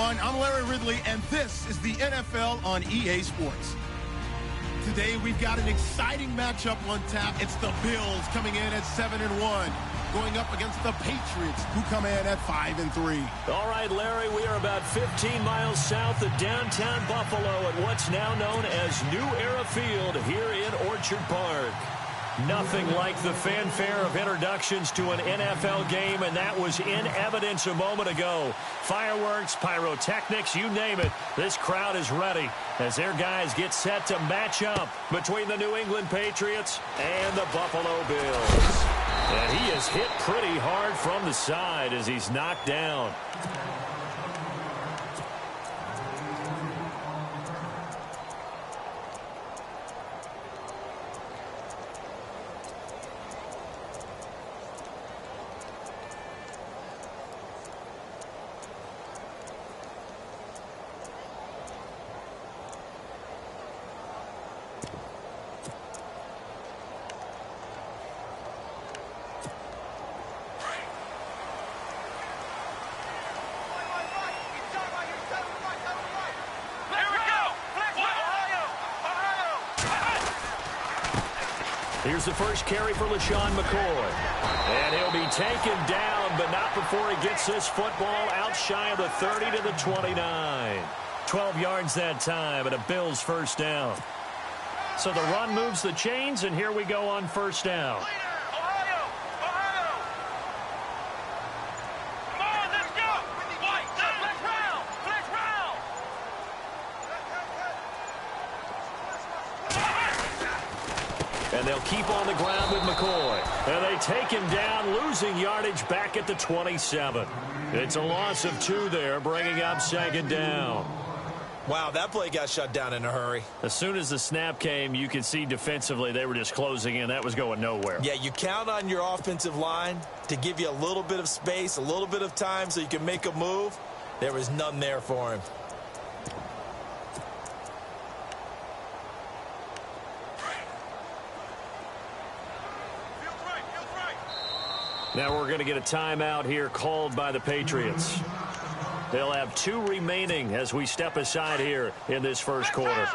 everyone. I'm Larry Ridley, and this is the NFL on EA Sports. Today, we've got an exciting matchup on tap. It's the Bills coming in at 7-1, going up against the Patriots, who come in at 5-3. All right, Larry, we are about 15 miles south of downtown Buffalo at what's now known as New Era Field here in Orchard Park. Nothing like the fanfare of introductions to an NFL game, and that was in evidence a moment ago. Fireworks, pyrotechnics, you name it. This crowd is ready as their guys get set to match up between the New England Patriots and the Buffalo Bills. And he is hit pretty hard from the side as he's knocked down. Here's the first carry for LaShawn McCoy. And he'll be taken down, but not before he gets this football out shy of the 30 to the 29. 12 yards that time, and a Bills first down. So the run moves the chains, and here we go on first down. And they'll keep on the ground with McCoy. And they take him down, losing yardage back at the 27. It's a loss of 2 there, bringing up second down. Wow, that play got shut down in a hurry. As soon as the snap came, you could see defensively they were just closing in. That was going nowhere. Yeah, you count on your offensive line to give you a little bit of space, a little bit of time so you can make a move. There was none there for him. Now we're going to get a timeout here called by the Patriots. They'll have 2 remaining as we step aside here in this first quarter.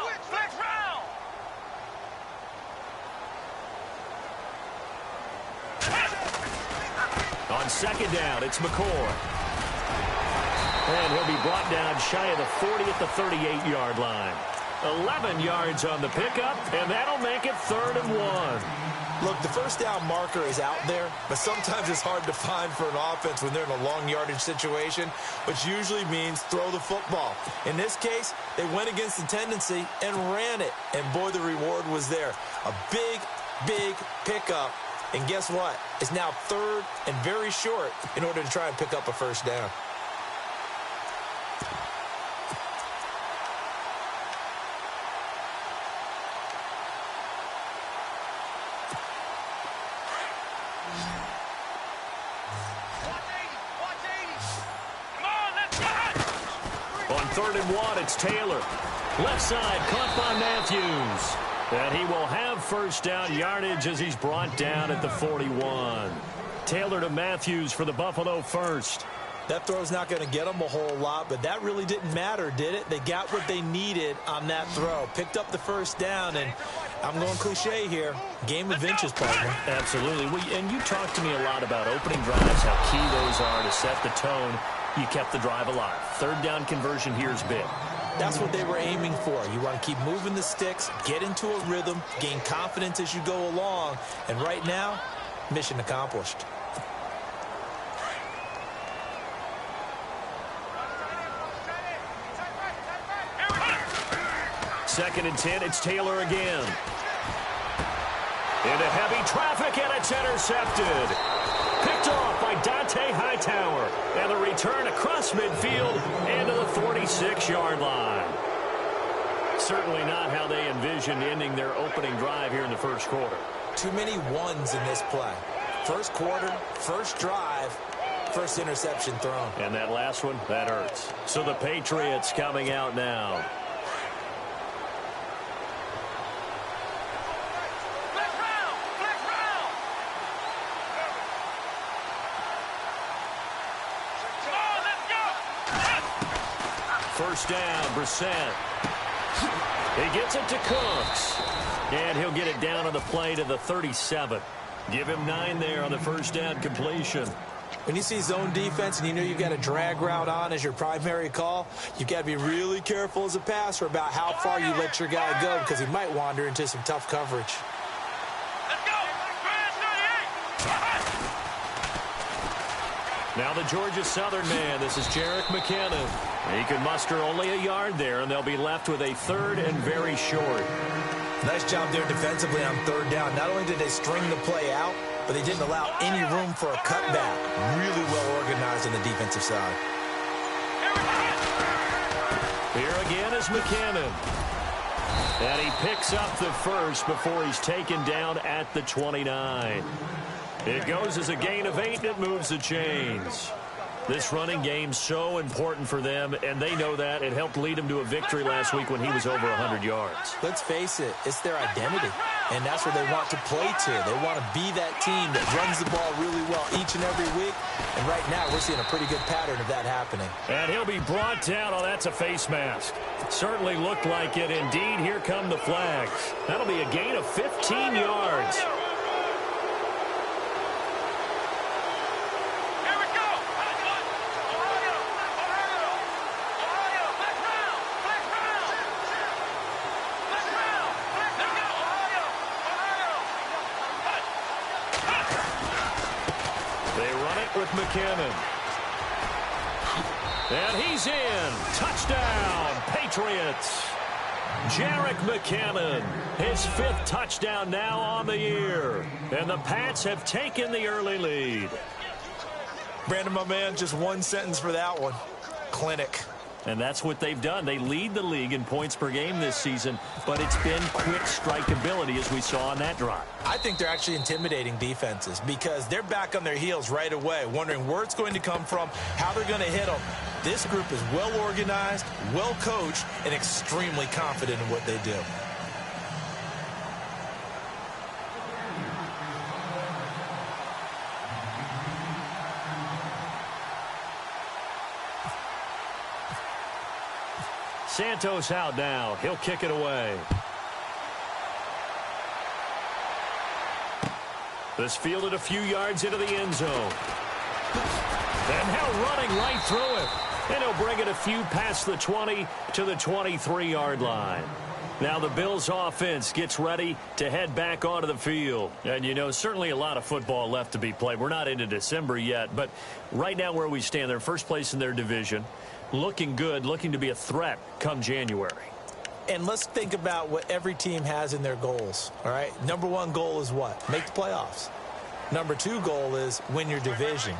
On second down, it's McCoy. And he'll be brought down shy of the 40 at the 38-yard line. 11 yards on the pickup, and that'll make it 3rd and 1. Look, the first down marker is out there, but sometimes it's hard to find for an offense when they're in a long yardage situation, which usually means throw the football. In this case, they went against the tendency and ran it, and boy, the reward was there. A big, big pickup, and guess what? It's now 3rd and very short in order to try and pick up a first down. On 3rd and 1, it's Taylor. Left side, caught by Matthews. And he will have first down yardage as he's brought down at the 41. Taylor to Matthews for the Buffalo first. That throw's not going to get them a whole lot, but that really didn't matter, did it? They got what they needed on that throw. Picked up the first down, and I'm going cliche here. Game of inches, partner. Absolutely. And you talked to me a lot about opening drives, how key those are to set the tone. You kept the drive alive. 3rd down conversion here is big. That's what they were aiming for. You want to keep moving the sticks, get into a rhythm, gain confidence as you go along. And right now, mission accomplished. Second and 10, it's Taylor again. Into heavy traffic, and it's intercepted. Picked off by Dante Hightower. And the return across midfield and to the 46-yard line. Certainly not how they envisioned ending their opening drive here in the first quarter. Too many ones in this play. First quarter, first drive, first interception thrown. And that last one, that hurts. So the Patriots coming out now. First down, Brissett. He gets it to Cooks. And he'll get it down on the play to the 37. Give him 9 there on the first down completion. When you see zone defense and you know you've got a drag route on as your primary call, you've got to be really careful as a passer about how far you let your guy go because he might wander into some tough coverage. Now the Georgia Southern man. This is Jerick McKinnon. He can muster only a yard there, and they'll be left with a 3rd and very short. Nice job there defensively on 3rd down. Not only did they string the play out, but they didn't allow any room for a cutback. Really well organized on the defensive side. Here again is McKinnon. And he picks up the first before he's taken down at the 29. It goes as a gain of 8, and it moves the chains. This running game so important for them, and they know that. It helped lead them to a victory last week when he was over 100 yards. Let's face it, it's their identity, and that's what they want to play to. They want to be that team that runs the ball really well each and every week, and right now we're seeing a pretty good pattern of that happening. And he'll be brought down. Oh, that's a face mask. Certainly looked like it. Indeed, here come the flags. That'll be a gain of 15 yards. With McKinnon. And he's in. Touchdown, Patriots. Jerick McKinnon, his 5th touchdown now on the year. And the Pats have taken the early lead. Brandon, my man, just one sentence for that one. Clinic. And that's what they've done. They lead the league in points per game this season, but it's been quick strikeability as we saw on that drive. I think they're actually intimidating defenses because they're back on their heels right away, wondering where it's going to come from, how they're going to hit them. This group is well organized, well coached, and extremely confident in what they do. Santos out now. He'll kick it away. This fielded a few yards into the end zone. And now running right through it. And he'll bring it a few past the 20 to the 23-yard line. Now the Bills offense gets ready to head back onto the field. And, you know, certainly a lot of football left to be played. We're not into December yet, but right now where we stand, they're first place in their division. Looking good, looking to be a threat come January. And let's think about what every team has in their goals, all right? Number 1 goal is what? Make the playoffs. Number 2 goal is win your division.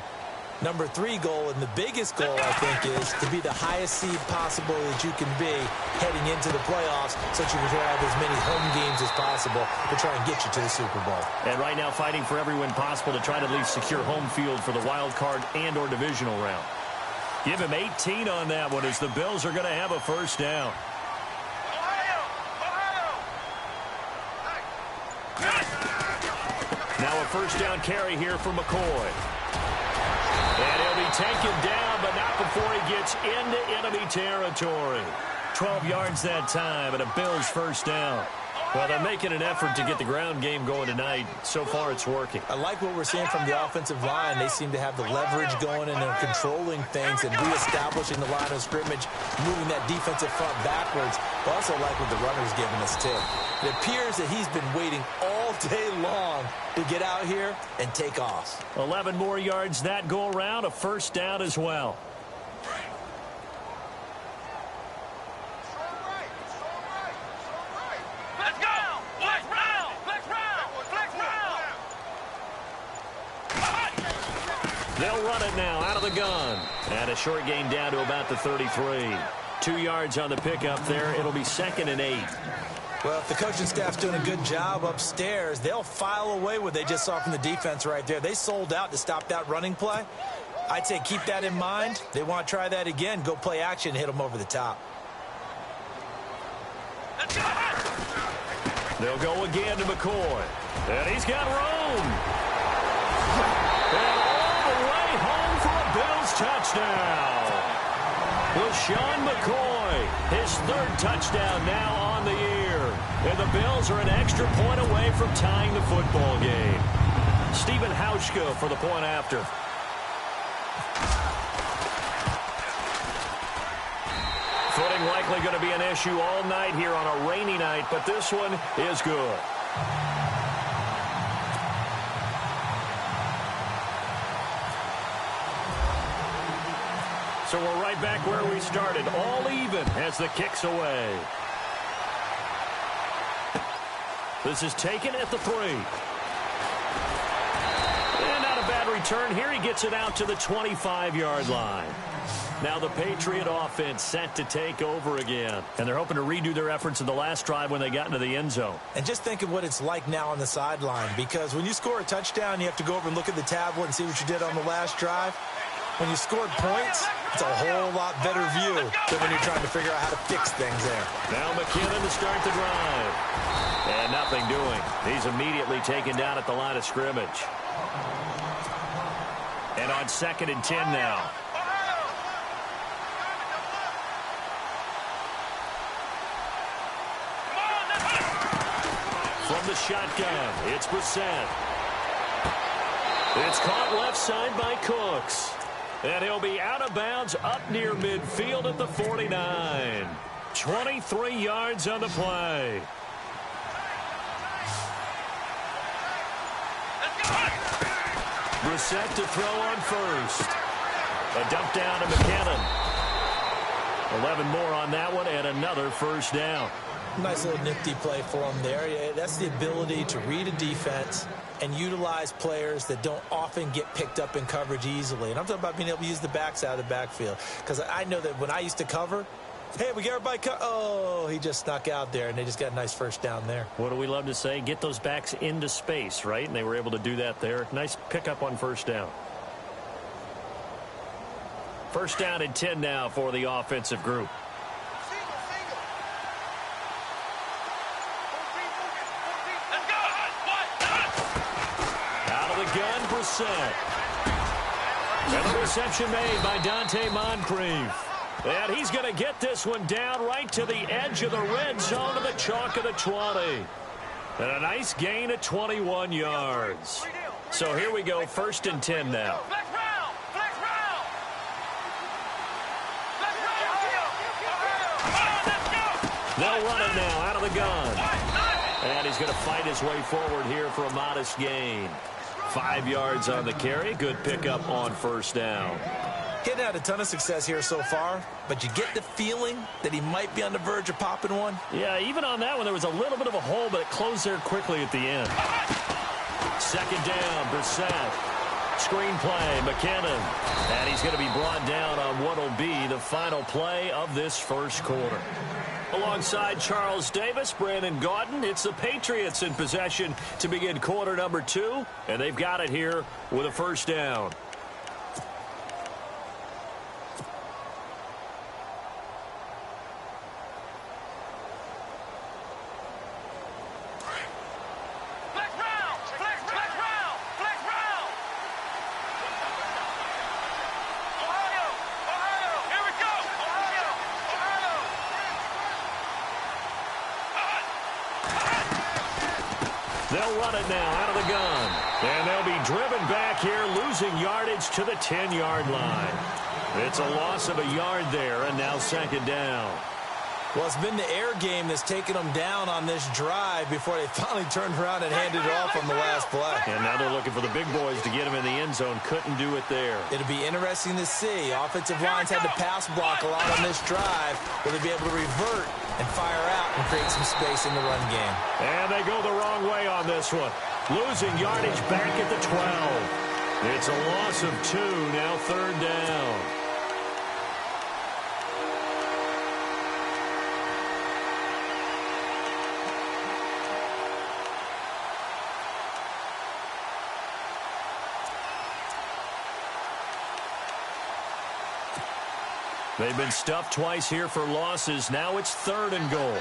Number 3 goal, and the biggest goal, I think, is to be the highest seed possible that you can be heading into the playoffs so that you can have as many home games as possible to try and get you to the Super Bowl. And right now fighting for every win possible to try to at least secure home field for the wild card and or divisional round. Give him 18 on that one as the Bills are going to have a first down. Now a first down carry here for McCoy. And he'll be taken down, but not before he gets into enemy territory. 12 yards that time and a Bills first down. Well, they're making an effort to get the ground game going tonight. So far, it's working. I like what we're seeing from the offensive line. They seem to have the leverage going and they're controlling things and reestablishing the line of scrimmage, moving that defensive front backwards. But also like what the runner's giving us, too. It appears that he's been waiting all day long to get out here and take off. 11 more yards that go around, a first down as well. They'll run it now out of the gun. And a short gain down to about the 33. 2 yards on the pickup there. It'll be 2nd and 8. Well, if the coaching staff's doing a good job upstairs, they'll file away what they just saw from the defense right there. They sold out to stop that running play. I'd say keep that in mind. They want to try that again. Go play action and hit them over the top. They'll go again to McCoy. And he's got room. And all the way home for a Bills touchdown. LaShawn McCoy third touchdown now on the year. And the Bills are an extra point away from tying the football game. Stephen Hauschka for the point after. Footing likely going to be an issue all night here on a rainy night, but this one is good. So we're right back where we started, all even as the kick's away. This is taken at the 3. And not a bad return here. He gets it out to the 25-yard line. Now the Patriot offense set to take over again. And they're hoping to redo their efforts in the last drive when they got into the end zone. And just think of what it's like now on the sideline, because when you score a touchdown, you have to go over and look at the tablet and see what you did on the last drive. When you scored points, it's a whole lot better view than when you're trying to figure out how to fix things there. Now McKinnon to start the drive. And nothing doing. He's immediately taken down at the line of scrimmage. And on 2nd and 10 now. From the shotgun, it's Brissett. It's caught left side by Cooks. And he'll be out of bounds up near midfield at the 49. 23 yards on the play. Brissett to throw on first. A dump down to McKinnon. 11 more on that one and another first down. Nice little nifty play for him there. Yeah, that's the ability to read a defense and utilize players that don't often get picked up in coverage easily. And I'm talking about being able to use the backs out of the backfield. Because I know that when I used to cover, hey, we got everybody oh, he just snuck out there, and they just got a nice first down there. What do we love to say? Get those backs into space, right? And they were able to do that there. Nice pickup on first down. First down and 10 now for the offensive group. Gun, Brissett. And the reception made by Dante Moncrief. And he's going to get this one down right to the edge of the red zone to the chalk of the 20. And a nice gain of 21 yards. So here we go, 1st and 10 now. They'll run it now out of the gun. And he's going to fight his way forward here for a modest gain. 5 yards on the carry. Good pickup on first down. He's had a ton of success here so far, but you get the feeling that he might be on the verge of popping one. Yeah, even on that one, there was a little bit of a hole, but it closed there quickly at the end. 2nd down, Brissett. Screen play, McKinnon. And he's going to be brought down on what will be the final play of this first quarter. Alongside Charles Davis, Brandon Gaudin, it's the Patriots in possession to begin quarter number 2, and they've got it here with a first down. They'll run it now out of the gun. And they'll be driven back here, losing yardage to the 10-yard line. It's a loss of a yard there, and now 2nd down. Well, it's been the air game that's taken them down on this drive before they finally turned around and handed it off on the last play. And now they're looking for the big boys to get him in the end zone. Couldn't do it there. It'll be interesting to see. Offensive lines had to pass block a lot on this drive. Will they be able to revert and fire out and create some space in the run game? And they go the wrong way on this one. Losing yardage back at the 12. It's a loss of 2, now 3rd down. They've been stuffed twice here for losses. Now it's 3rd and goal.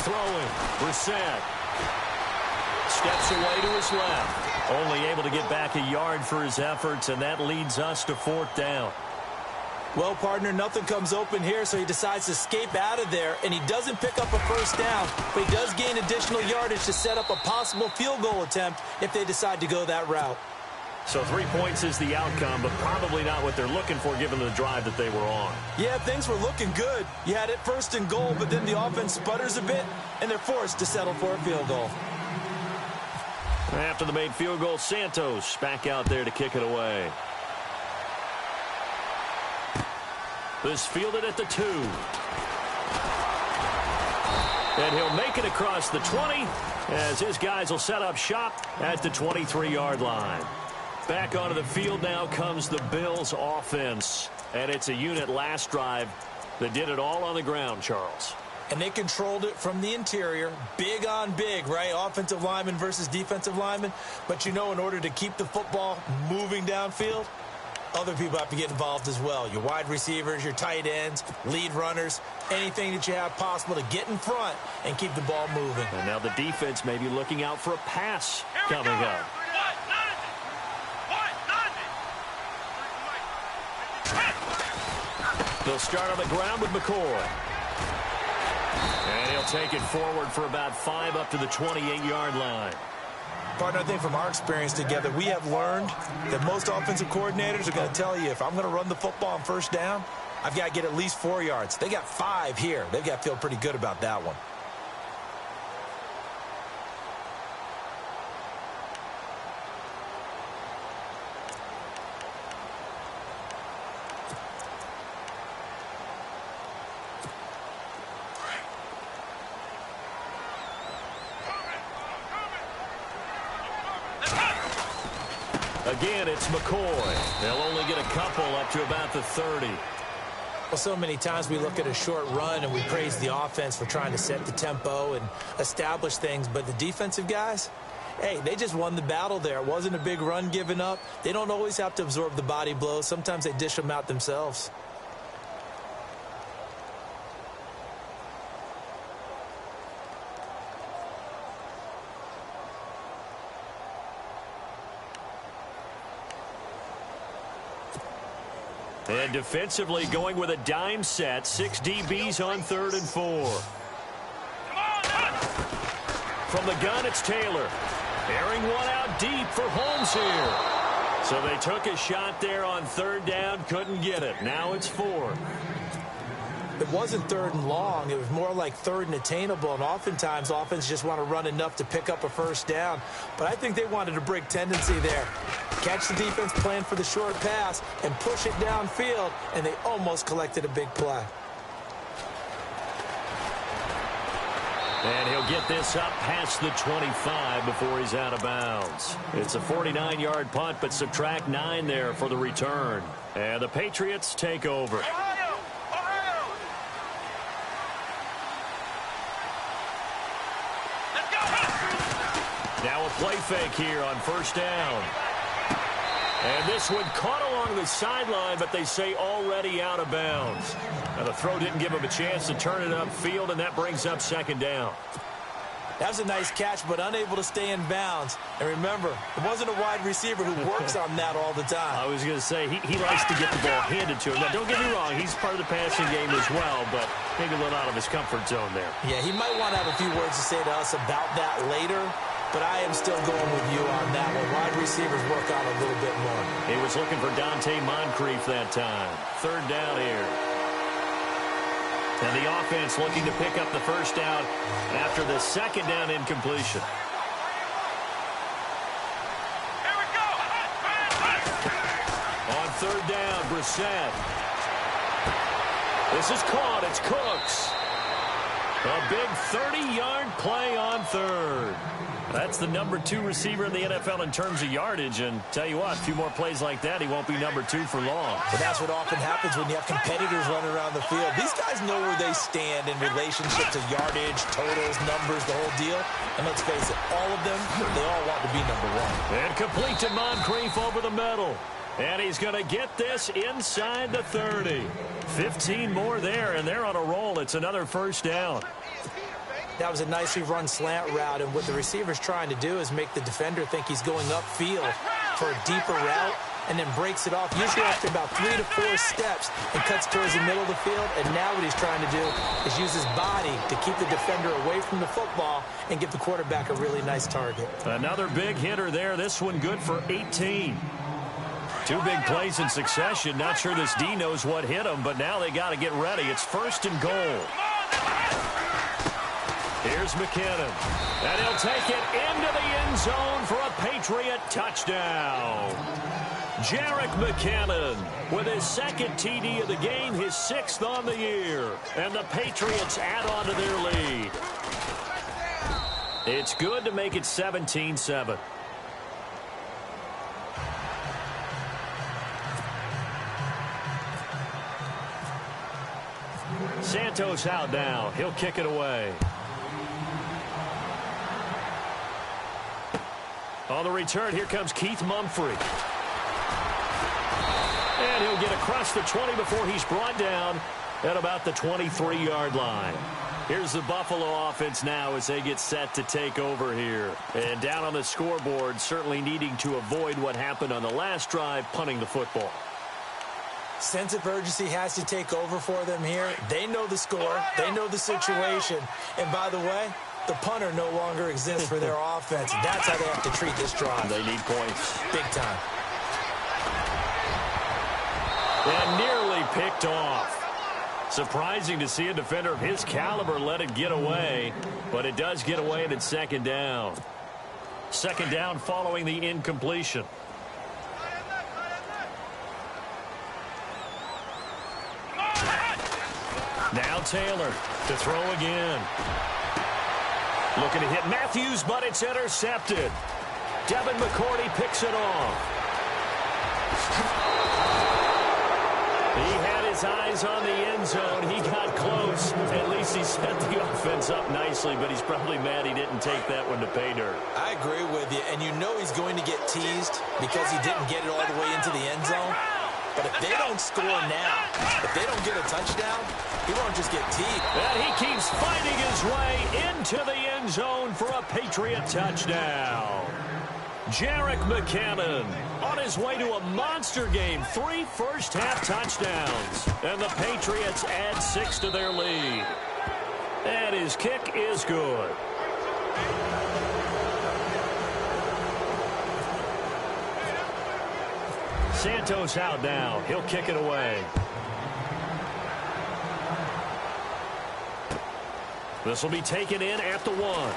Throwing, Brissett. Steps away to his left. Only able to get back a yard for his efforts, and that leads us to 4th down. Well, partner, nothing comes open here, so he decides to escape out of there, and he doesn't pick up a first down, but he does gain additional yardage to set up a possible field goal attempt if they decide to go that route. So 3 points is the outcome, but probably not what they're looking for given the drive that they were on. Yeah, things were looking good. You had it 1st and goal, but then the offense sputters a bit, and they're forced to settle for a field goal. After the made field goal, Santos back out there to kick it away. This fielded at the 2. And he'll make it across the 20 as his guys will set up shop at the 23-yard line. Back onto the field now comes the Bills offense. And it's a unit last drive that did it all on the ground, Charles. And they controlled it from the interior, big on big, right? Offensive lineman versus defensive lineman. But you know, in order to keep the football moving downfield, other people have to get involved as well. Your wide receivers, your tight ends, lead runners, anything that you have possible to get in front and keep the ball moving. And now the defense may be looking out for a pass coming up. They'll start on the ground with McCoy. And he'll take it forward for about 5 up to the 28-yard line. Partner, I think from our experience together, we have learned that most offensive coordinators are going to tell you, if I'm going to run the football on 1st down, I've got to get at least 4 yards. They got 5 here. They've got to feel pretty good about that one. Again, it's McCoy. They'll only get a couple up to about the 30. Well, so many times we look at a short run and we praise the offense for trying to set the tempo and establish things. But the defensive guys, hey, they just won the battle there. It wasn't a big run given up. They don't always have to absorb the body blows. Sometimes they dish them out themselves. And defensively going with a dime set. 6 DBs on 3rd and 4. From the gun, it's Taylor. Airing one out deep for Holmes here. So they took a shot there on 3rd down. Couldn't get it. Now it's 4. It wasn't 3rd and long. It was more like 3rd and attainable. And oftentimes, offense just want to run enough to pick up a 1st down. But I think they wanted a break tendency there. Catch the defense, plan for the short pass, and push it downfield. And they almost collected a big play. And he'll get this up past the 25 before he's out of bounds. It's a 49-yard punt, but subtract 9 there for the return. And the Patriots take over. Now a play fake here on 1st down. And this one caught along the sideline, but they say already out of bounds. Now the throw didn't give him a chance to turn it upfield, and that brings up 2nd down. That was a nice catch, but unable to stay in bounds. And remember, it wasn't a wide receiver who works on that all the time. I was going to say, he likes to get the ball handed to him. Now, don't get me wrong, he's part of the passing game as well, but maybe a little out of his comfort zone there. Yeah, he might want to have a few words to say to us about that later, but I am still going with you on that one. Wide receivers work on a little bit more. He was looking for Dante Moncrief that time. 3rd down here. And the offense looking to pick up the 1st down after the 2nd down incompletion. Here we go. On 3rd down, Brissett. This is caught. It's Cooks. A big 30-yard play on 3rd. That's the number 2 receiver in the NFL in terms of yardage. And tell you what, a few more plays like that, he won't be number 2 for long. But that's what often happens when you have competitors running around the field. These guys know where they stand in relationship to yardage, totals, numbers, the whole deal. And let's face it, all of them, they all want to be number 1. And complete to Moncrief over the middle. And he's going to get this inside the 30. 15 more there, and they're on a roll. It's another 1st down. That was a nicely run slant route, and what the receiver's trying to do is make the defender think he's going upfield for a deeper route, and then breaks it off, usually after about 3 to 4 steps, and cuts towards the middle of the field. And now what he's trying to do is use his body to keep the defender away from the football and give the quarterback a really nice target. Another big hitter there. This one good for 18. 2 big plays in succession. Not sure this D knows what hit him, but now they got to get ready. It's 1st and goal. Here's McKinnon. And he'll take it into the end zone for a Patriot touchdown. Jerick McKinnon with his 2nd TD of the game, his 6th on the year. And the Patriots add on to their lead. It's good to make it 17-7. Santos out now. He'll kick it away. On the return, here comes Keith Mumphrey. And he'll get across the 20 before he's brought down at about the 23-yard line. Here's the Buffalo offense now as they get set to take over here. And down on the scoreboard, certainly needing to avoid what happened on the last drive, punting the football. Sense of urgency has to take over for them here. They know the score. They know the situation. And by the way, the punter no longer exists for their offense. That's how they have to treat this drive. They need points. Big time. And nearly picked off. Surprising to see a defender of his caliber let it get away, but it does get away and it's 2nd down. 2nd down following the incompletion. Now Taylor to throw again. Looking to hit Matthews, but it's intercepted. Devin McCourty picks it off. He had his eyes on the end zone. He got close. At least he set the offense up nicely, but he's probably mad he didn't take that one to pay dirt. I agree with you, and you know he's going to get teased because he didn't get it all the way into the end zone. But if they don't score now, if they don't get a touchdown, he won't just get teased. And he keeps fighting his way into the end zone for a Patriot touchdown. Jerick McKinnon on his way to a monster game. 3 first-half touchdowns. And the Patriots add 6 to their lead. And his kick is good. Santos out now. He'll kick it away. This will be taken in at the 1.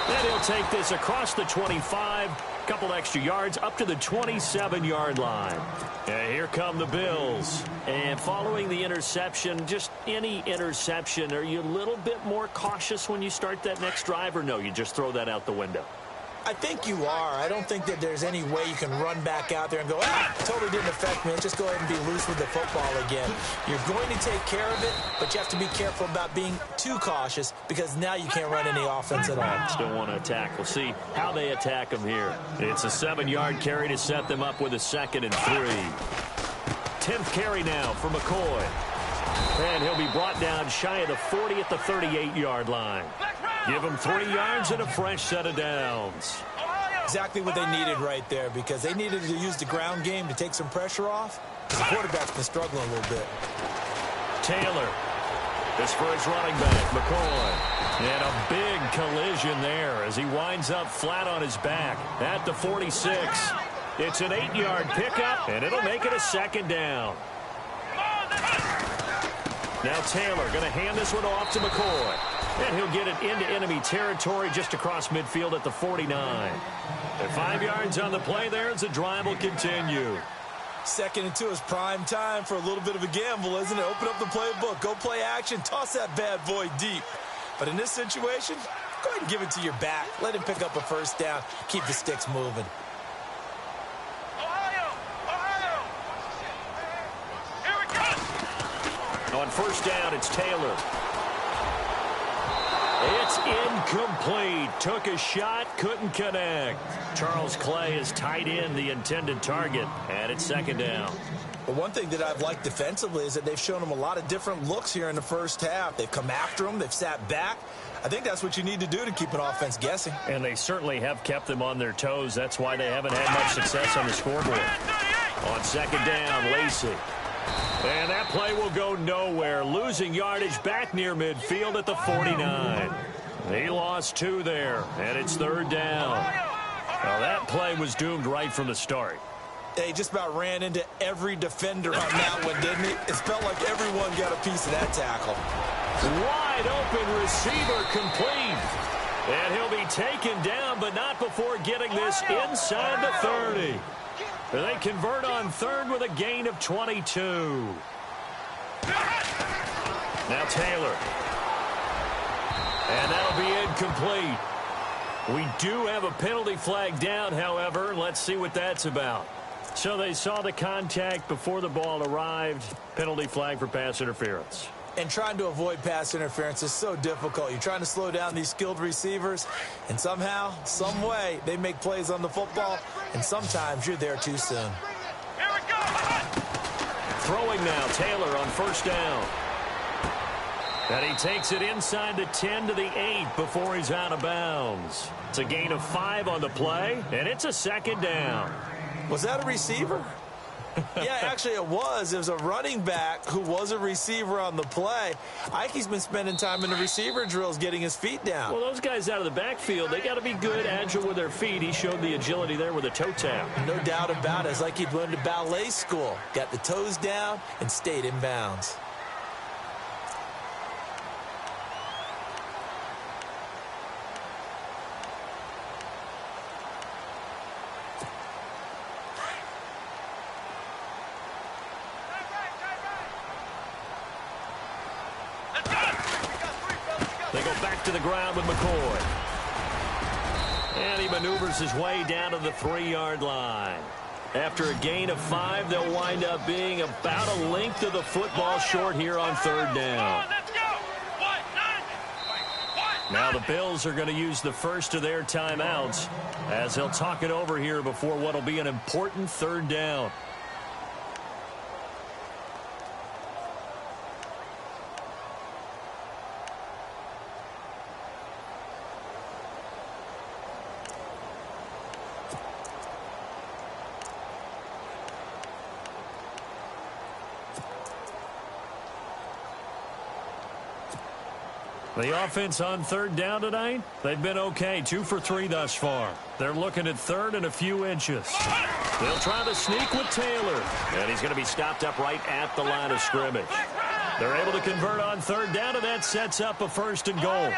And he'll take this across the 25. Couple extra yards up to the 27-yard line. And here come the Bills. And following the interception, just any interception, are you a little bit more cautious when you start that next drive, or no, you just throw that out the window? I think you are. I don't think that there's any way you can run back out there and go, totally didn't affect me. Just go ahead and be loose with the football again. You're going to take care of it, but you have to be careful about being too cautious because now you can't run any offense at all. Still want to attack. We'll see how they attack them here. It's a 7-yard carry to set them up with a 2nd and 3. 10th carry now for McCoy. And he'll be brought down shy of the 40 at the 38-yard line. Give them 3 yards and a fresh set of downs. Exactly what they needed right there because they needed to use the ground game to take some pressure off. The quarterback's been struggling a little bit. Taylor. This for his running back, McCoy. And a big collision there as he winds up flat on his back at the 46. It's an 8-yard pickup, and it'll make it a 2nd down. Now Taylor going to hand this one off to McCoy. And he'll get it into enemy territory just across midfield at the 49. And 5 yards on the play there as the drive will continue. 2nd and 2 is prime time for a little bit of a gamble, isn't it? Open up the playbook, go play action, toss that bad boy deep. But in this situation, go ahead and give it to your back. Let him pick up a 1st down, keep the sticks moving. On 1st down, it's Taylor. It's incomplete. Took a shot, couldn't connect. Charles Clay is tight in the intended target, and it's 2nd down. But one thing that I've liked defensively is that they've shown them a lot of different looks here in the first half. They've come after them. They've sat back. I think that's what you need to do to keep an offense guessing. And they certainly have kept them on their toes. That's why they haven't had much success on the scoreboard. On second down, Lacey. And that play will go nowhere. Losing yardage back near midfield at the 49. He lost 2 there, and it's third down. Well, that play was doomed right from the start. They just about ran into every defender on that one, didn't he? It felt like everyone got a piece of that tackle. Wide open receiver complete. And he'll be taken down, but not before getting this inside the 30. They convert on third with a gain of 22. Now Taylor. And that'll be incomplete. We do have a penalty flag down, however. Let's see what that's about. So they saw the contact before the ball arrived. Penalty flag for pass interference. And trying to avoid pass interference is so difficult. You're trying to slow down these skilled receivers, and somehow, some way, they make plays on the football, and sometimes you're there too soon. Here we go. Throwing now, Taylor on first down. And he takes it inside the 10 to the 8 before he's out of bounds. It's a gain of 5 on the play, and it's a second down. Was that a receiver? Yeah, actually it was. It was a running back who was a receiver on the play. Ike's been spending time in the receiver drills getting his feet down. Well, those guys out of the backfield, they got to be good, agile with their feet. He showed the agility there with a toe tap. No doubt about it. It's like he went to ballet school. Got the toes down and stayed in bounds. They go back to the ground with McCoy. And he maneuvers his way down to the 3-yard line. After a gain of 5, they'll wind up being about a length of the football short here on third down. Now the Bills are going to use the first of their timeouts as they'll talk it over here before what will be an important third down. The offense on third down tonight, they've been okay. 2 for 3 thus far. They're looking at third and a few inches. They'll try to sneak with Taylor. And he's going to be stopped up right at the line of scrimmage. They're able to convert on third down, and that sets up a first and goal.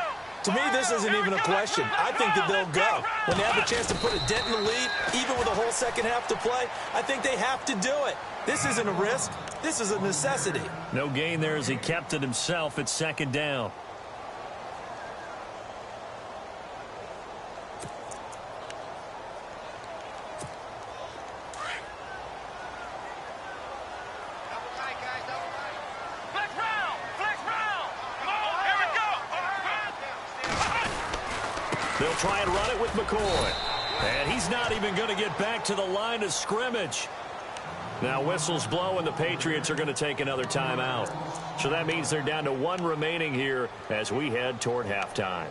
To me, this isn't even a question. I think that they'll go. When they have a chance to put a dent in the lead, even with a whole second half to play, I think they have to do it. This isn't a risk. This is a necessity. No gain there as he kept it himself at second down. They'll try and run it with McCoy. And he's not even going to get back to the line of scrimmage. Now whistles blow and the Patriots are going to take another timeout. So that means they're down to 1 remaining here as we head toward halftime.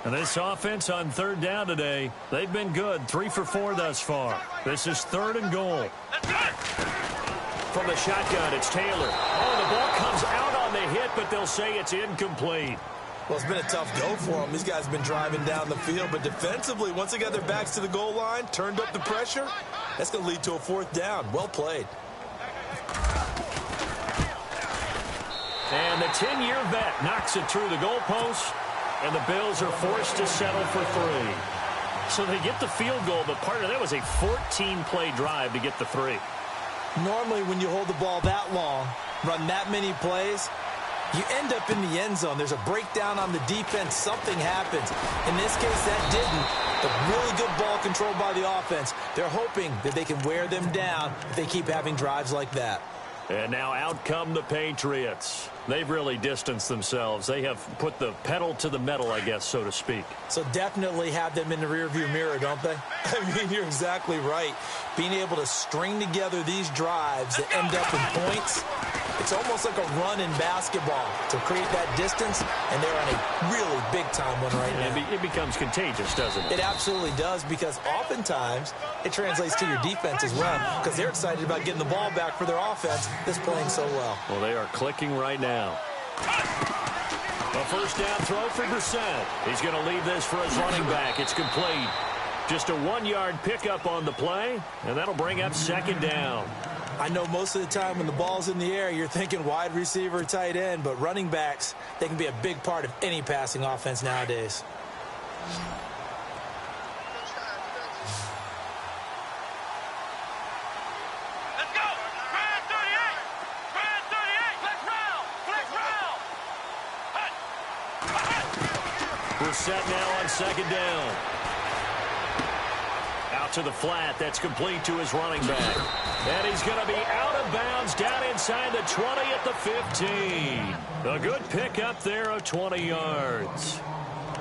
And this offense on third down today, they've been good. 3 for 4 thus far. This is third and goal. From the shotgun, it's Taylor. Oh, the ball comes out on the hit, but they'll say it's incomplete. Well, it's been a tough go for them. These guys have been driving down the field, but defensively, once they got their backs to the goal line, turned up the pressure, that's going to lead to a 4th down. Well played. And the 10-year vet knocks it through the goalpost, and the Bills are forced to settle for 3. So they get the field goal, but part of that was a 14-play drive to get the 3. Normally, when you hold the ball that long, run that many plays, you end up in the end zone. There's a breakdown on the defense. Something happens. In this case, that didn't. But really good ball control by the offense. They're hoping that they can wear them down if they keep having drives like that. And now out come the Patriots. They've really distanced themselves. They have put the pedal to the metal, I guess, so to speak. So definitely have them in the rearview mirror, don't they? I mean, you're exactly right. Being able to string together these drives that end up in points, it's almost like a run in basketball to create that distance, and they're on a really big-time one right now. It becomes contagious, doesn't it? It absolutely does, because oftentimes it translates to your defense as well, because they're excited about getting the ball back for their offense that's playing so well. Well, they are clicking right now. A first down throw for Brissett. He's going to leave this for his running back. It's complete. Just a 1-yard pickup on the play, and that'll bring up second down. I know most of the time when the ball's in the air, you're thinking wide receiver, tight end, but running backs, they can be a big part of any passing offense nowadays. Let's go. Brand 38. Brand 38. Flex round. Flex round. Brissett now on second down. Out to the flat. That's complete to his running back. And he's going to be out of bounds down inside the 20 at the 15. A good pickup there of 20 yards.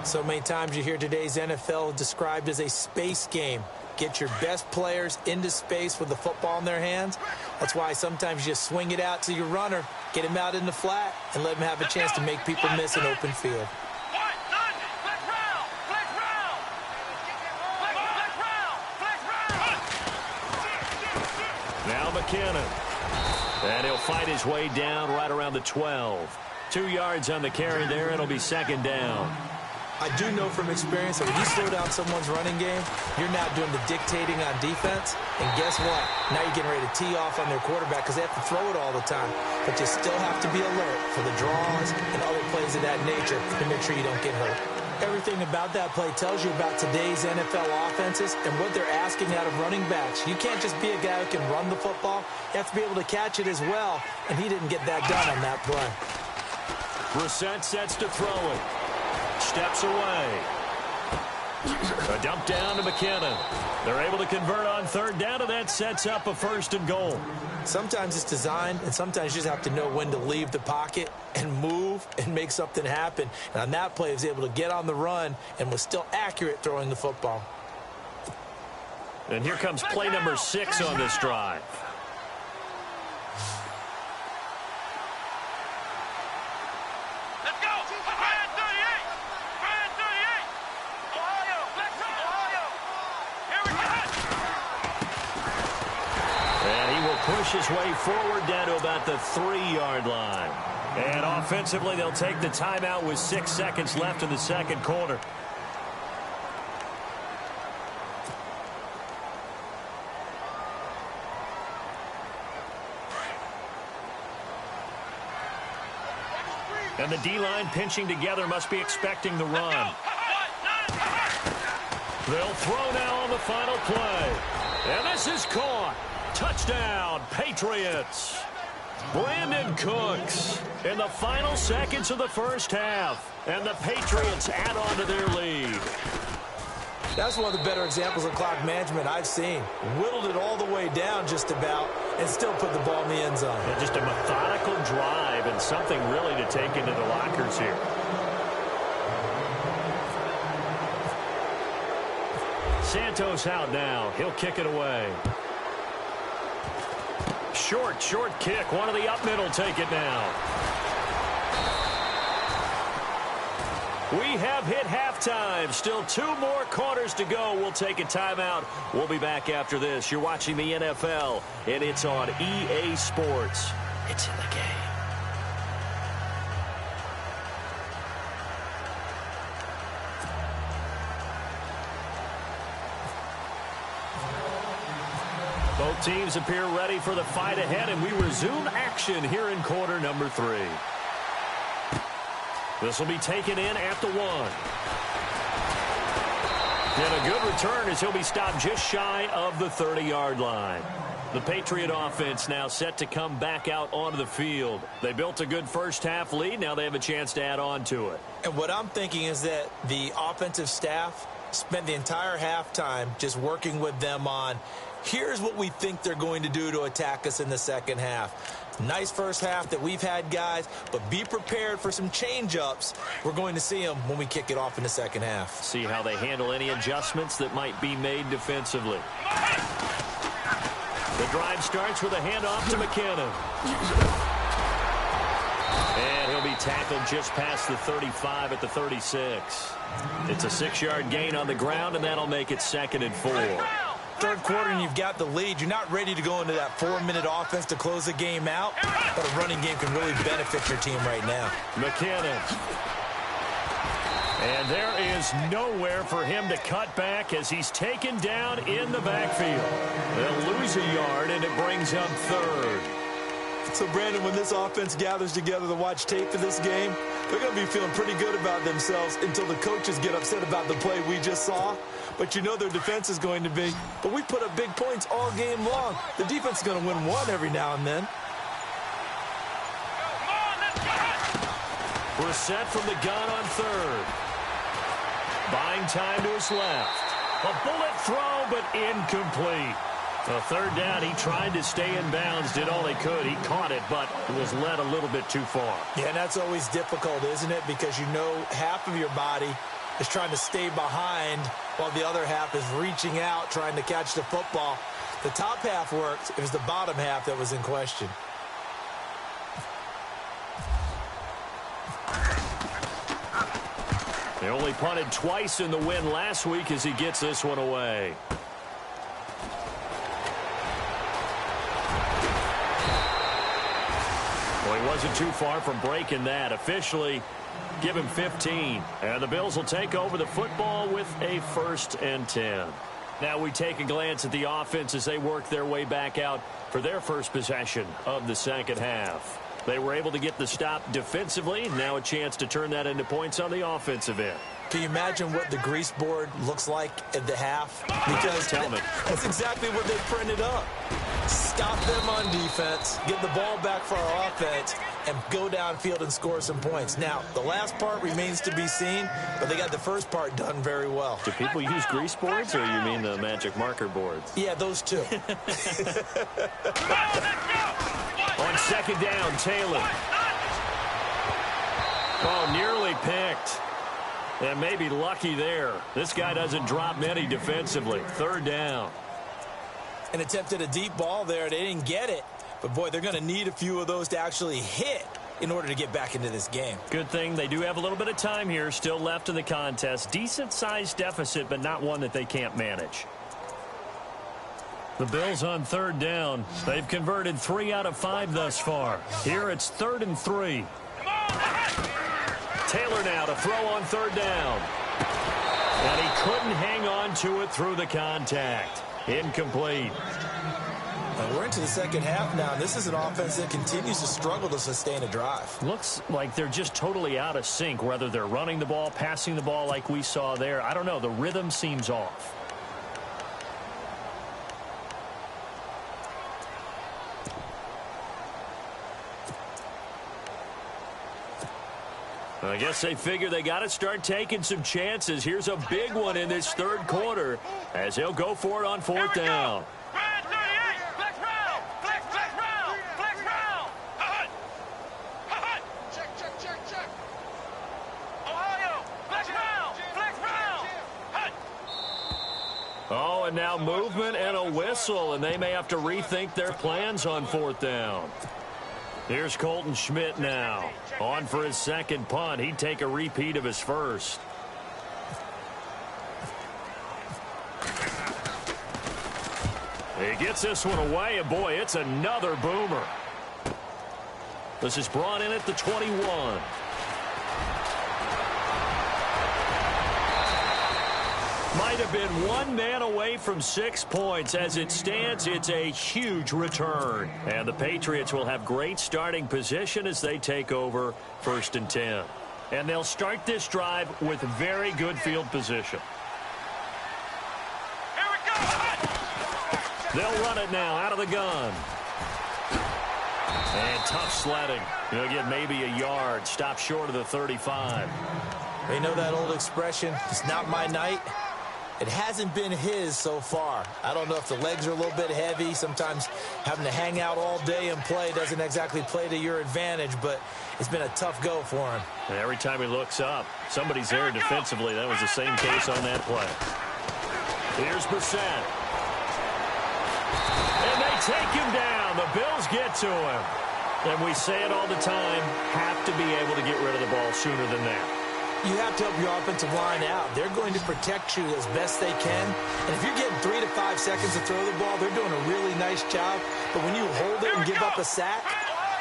So many times you hear today's NFL described as a space game. Get your best players into space with the football in their hands. That's why sometimes you just swing it out to your runner, get him out in the flat, and let him have a chance to make people miss an open field. Now McKinnon. And he'll fight his way down right around the 12. 2 yards on the carry there. It'll be second down. I do know from experience that when you slow down someone's running game, you're now doing the dictating on defense. And guess what? Now you're getting ready to tee off on their quarterback because they have to throw it all the time. But you still have to be alert for the draws and other plays of that nature to make sure you don't get hurt. Everything about that play tells you about today's NFL offenses and what they're asking out of running backs. You can't just be a guy who can run the football. You have to be able to catch it as well, and he didn't get that done on that play. Brissett sets to throw it. Steps away. A dump down to McKinnon. They're able to convert on third down, and that sets up a first and goal. Sometimes it's designed, and sometimes you just have to know when to leave the pocket and move and make something happen. And on that play, he was able to get on the run and was still accurate throwing the football. And here comes play number 6 on this drive. Let's go. Brand 38. Brand 38. Ohio. Let's go. Ohio. Here we go. And he will push his way forward down to about the 3-yard line. And offensively, they'll take the timeout with 6 seconds left in the second quarter. And the D-line pinching together must be expecting the run. They'll throw now on the final play. And this is caught. Touchdown, Patriots. Brandon Cooks in the final seconds of the first half. And the Patriots add on to their lead. That's one of the better examples of clock management I've seen. Whittled it all the way down just about and still put the ball in the end zone. And just a methodical drive and something really to take into the lockers here. Santos out now. He'll kick it away. Short kick. One of the up middle take it now. We have hit halftime. Still 2 more quarters to go. We'll take a timeout. We'll be back after this. You're watching the NFL, and it's on EA Sports. It's in the game. Both teams appear ready for the fight ahead, and we resume action here in quarter number 3. This will be taken in at the 1. And a good return as he'll be stopped just shy of the 30-yard line. The Patriot offense now set to come back out onto the field. They built a good first-half lead. Now they have a chance to add on to it. And what I'm thinking is that the offensive staff spent the entire halftime just working with them on, here's what we think they're going to do to attack us in the second half. Nice first half that we've had, guys, but be prepared for some change-ups. We're going to see them when we kick it off in the second half. See how they handle any adjustments that might be made defensively. The drive starts with a handoff to McKinnon. And he'll be tackled just past the 35 at the 36. It's a 6-yard gain on the ground, and that'll make it 2nd and 4. Third quarter and you've got the lead. You're not ready to go into that 4-minute offense to close the game out, but a running game can really benefit your team right now. McKinnon. And there is nowhere for him to cut back as he's taken down in the backfield. They'll lose a yard, and it brings up 3rd. So, Brandon, when this offense gathers together to watch tape for this game, they're going to be feeling pretty good about themselves until the coaches get upset about the play we just saw. But you know their defense is going to be. But we put up big points all game long. The defense is going to win one every now and then. We're set from the gun on 3rd. Buying time to his left. A bullet throw, but incomplete. A 3rd down, he tried to stay in bounds, did all he could. He caught it, but was led a little bit too far. Yeah, and that's always difficult, isn't it? Because you know half of your body is trying to stay behind while the other half is reaching out, trying to catch the football. The top half worked. It was the bottom half that was in question. They only punted twice in the win last week as he gets this one away. Well, he wasn't too far from breaking that. Officially, give him 15. And the Bills will take over the football with a 1st and 10. Now we take a glance at the offense as they work their way back out for their first possession of the second half. They were able to get the stop defensively. Now a chance to turn that into points on the offensive end. Can you imagine what the grease board looks like at the half? Because Tell me. That's exactly what they printed up. Stop them on defense, get the ball back for our offense, and go downfield and score some points. Now, the last part remains to be seen, but they got the first part done very well. Do people use grease boards, or you mean the magic marker boards? Yeah, those two. On 2nd down, Taylor. Oh, nearly picked. And maybe lucky there. This guy doesn't drop many defensively. 3rd down. And attempted a deep ball there. They didn't get it. But, boy, they're going to need a few of those to actually hit in order to get back into this game. Good thing they do have a little bit of time here still left in the contest. Decent-sized deficit, but not one that they can't manage. The Bills on 3rd down. They've converted 3 out of 5 thus far. Here it's 3rd and 3. Taylor now to throw on 3rd down. And he couldn't hang on to it through the contact. Incomplete. We're into the second half now. This is an offense that continues to struggle to sustain a drive. Looks like they're just totally out of sync, whether they're running the ball, passing the ball like we saw there. I don't know. The rhythm seems off. I guess they figure they got to start taking some chances. Here's a big one in this 3rd quarter as they'll go for it on 4th down. Oh, and now movement and a whistle, and they may have to rethink their plans on 4th down. Here's Colton Schmidt now. On for his 2nd punt. He'd take a repeat of his first. He gets this one away, and boy, it's another boomer. This is brought in at the 21. Might have been one man away from 6 points. As it stands, it's a huge return. And the Patriots will have great starting position as they take over 1st and 10. And they'll start this drive with very good field position. Here we go. They'll run it now out of the gun. And tough sledding. He'll get maybe a yard. Stop short of the 35. They know that old expression, it's not my night. It hasn't been his so far. I don't know if the legs are a little bit heavy. Sometimes having to hang out all day and play doesn't exactly play to your advantage, but it's been a tough go for him. And every time he looks up, somebody's there defensively. That was the same case on that play. Here's Brissett. And they take him down. The Bills get to him. And we say it all the time, have to be able to get rid of the ball sooner than that. You have to help your offensive line out. They're going to protect you as best they can. And if you're getting 3 to 5 seconds to throw the ball, they're doing a really nice job. But when you hold it and give up a sack,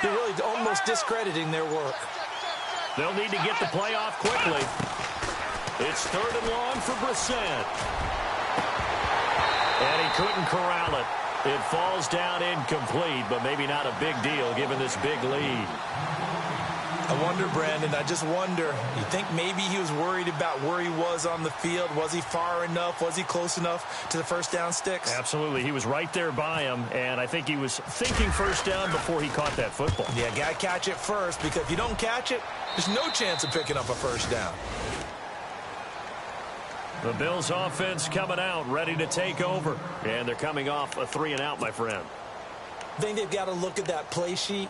you're really almost discrediting their work. They'll need to get the play off quickly. It's 3rd and long for Brissett. And he couldn't corral it. It falls down incomplete, but maybe not a big deal given this big lead. I wonder, Brandon, I just wonder, you think maybe he was worried about where he was on the field? Was he far enough? Was he close enough to the first down sticks? Absolutely. He was right there by him, and I think he was thinking first down before he caught that football. Yeah, got to catch it first, because if you don't catch it, there's no chance of picking up a first down. The Bills offense coming out, ready to take over. And they're coming off a 3-and-out, my friend. I think they've got to look at that play sheet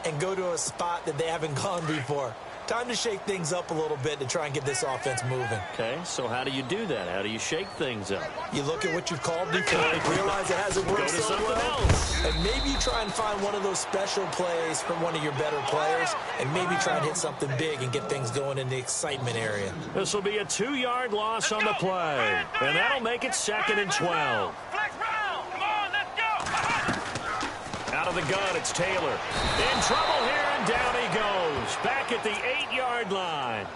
and go to a spot that they haven't gone before. Time to shake things up a little bit to try and get this offense moving. Okay, so how do you do that? How do you shake things up? You look at what you've called before, realize it hasn't worked so well, and maybe you try and find one of those special plays from one of your better players, and maybe try and hit something big and get things going in the excitement area. This will be a 2-yard loss on the play, and that'll make it 2nd and 12. Out of the gun, it's Taylor. In trouble here, and down he goes. Back at the 8-yard line.